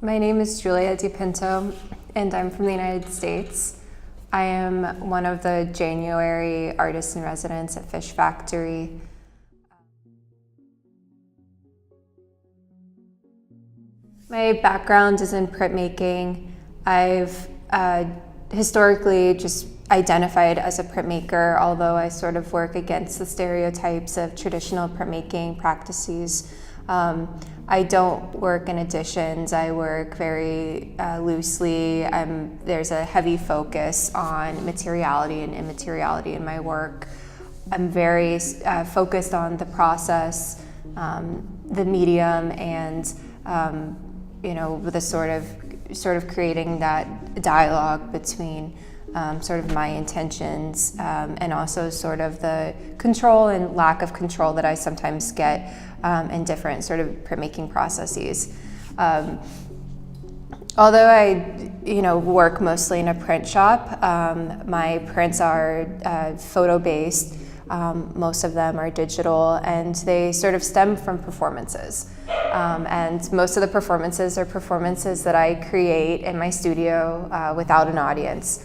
My name is Julia DePinto, and I'm from the United States. I am one of the January artists in residence at Fish Factory. My background is in printmaking. I've historically just identified as a printmaker, although I sort of work against the stereotypes of traditional printmaking practices. I don't work in editions. I work very loosely. There's a heavy focus on materiality and immateriality in my work. I'm very focused on the process, the medium, and the sort of creating that dialogue between sort of my intentions and also sort of the control and lack of control that I sometimes get in different sort of printmaking processes. Although I work mostly in a print shop, my prints are photo-based. Most of them are digital, and they sort of stem from performances. And most of the performances are performances that I create in my studio without an audience.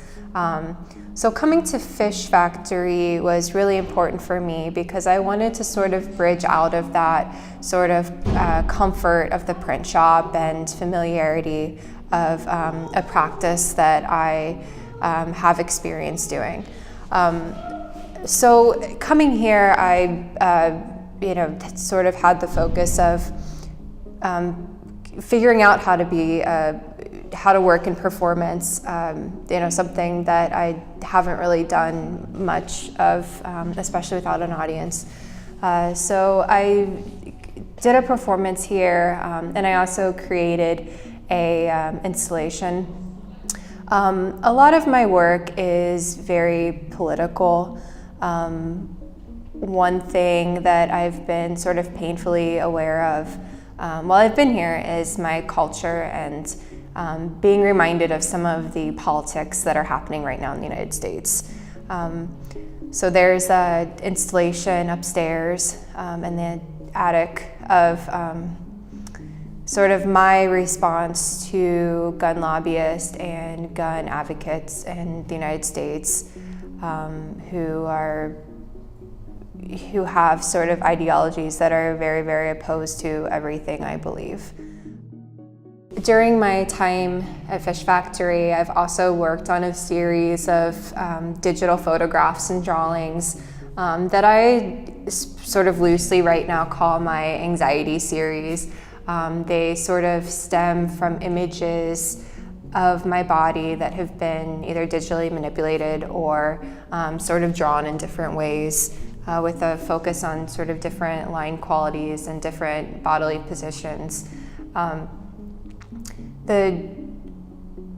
So coming to Fish Factory was really important for me because I wanted to sort of bridge out of that sort of comfort of the print shop and familiarity of a practice that I have experience doing. So coming here, I sort of had the focus of figuring out how to work in performance, something that I haven't really done much of, especially without an audience. So I did a performance here, and I also created a installation. A lot of my work is very political. One thing that I've been sort of painfully aware of while I've been here is my culture and being reminded of some of the politics that are happening right now in the United States. So there's an installation upstairs in the attic of sort of my response to gun lobbyists and gun advocates in the United States who have sort of ideologies that are very, very opposed to everything I believe. During my time at Fish Factory, I've also worked on a series of digital photographs and drawings that I sort of loosely right now call my anxiety series. They sort of stem from images of my body that have been either digitally manipulated or sort of drawn in different ways with a focus on sort of different line qualities and different bodily positions.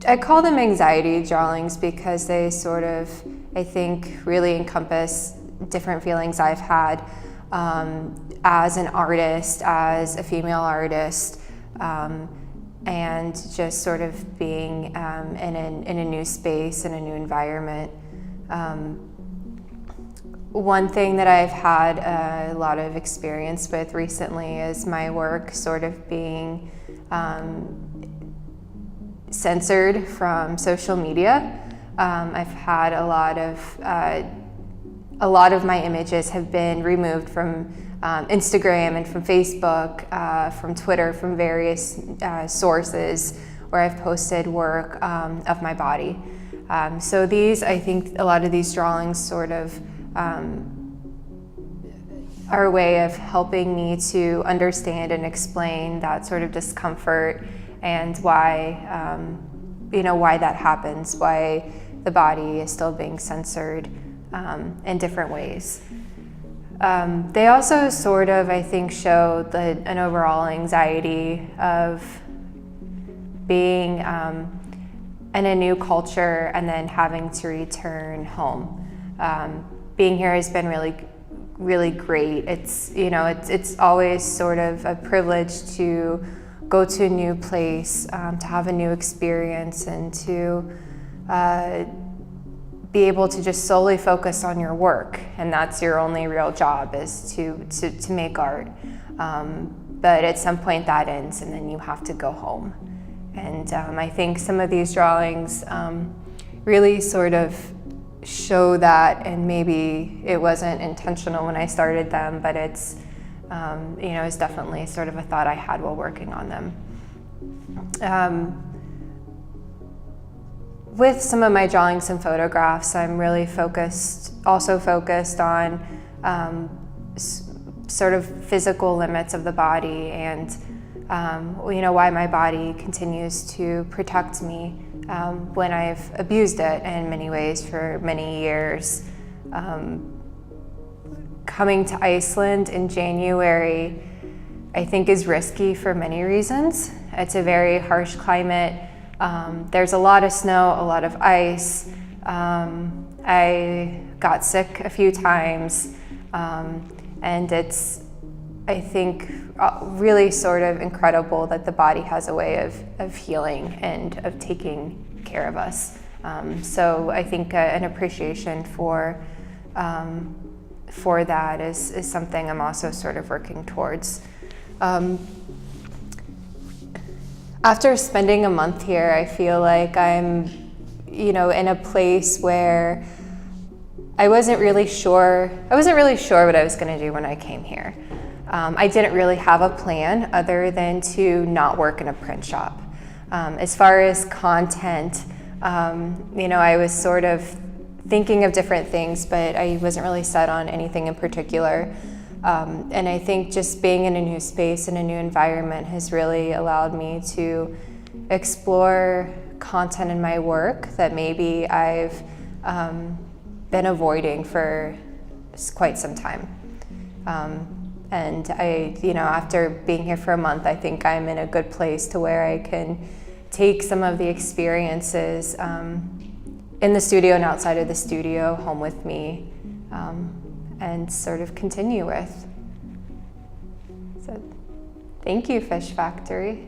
I call them anxiety drawings because they sort of, I think, really encompass different feelings I've had as an artist, as a female artist, and just sort of being in a new space, in a new environment. One thing that I've had a lot of experience with recently is my work sort of being censored from social media. I've had a lot of my images have been removed from Instagram and from Facebook, from Twitter, from various sources where I've posted work of my body. So I think a lot of these drawings sort of are a way of helping me to understand and explain that sort of discomfort and why that happens, why the body is still being censored in different ways. They also sort of, I think, show an overall anxiety of being in a new culture and then having to return home. Being here has been really, really great. It's always sort of a privilege to go to a new place, to have a new experience, and to be able to just solely focus on your work, and that's your only real job, is to make art. But at some point that ends, and then you have to go home. And I think some of these drawings really sort of show that, and maybe it wasn't intentional when I started them, but it's, it's definitely sort of a thought I had while working on them. With some of my drawings and photographs, I'm really also focused on sort of physical limits of the body, and why my body continues to protect me when I've abused it in many ways for many years. Coming to Iceland in January, I think, is risky for many reasons. It's a very harsh climate. There's a lot of snow, a lot of ice. I got sick a few times, and it's, I think, really sort of incredible that the body has a way of healing and of taking care of us. So I think an appreciation for that is something I'm also sort of working towards. After spending a month here, I feel like I'm, in a place where I wasn't really sure what I was going to do when I came here. I didn't really have a plan other than to not work in a print shop. As far as content, I was sort of thinking of different things, but I wasn't really set on anything in particular. And I think just being in a new space and a new environment has really allowed me to explore content in my work that maybe I've been avoiding for quite some time. And I, after being here for a month, I think I'm in a good place to where I can take some of the experiences in the studio and outside of the studio home with me, and sort of continue with. So, thank you, Fish Factory.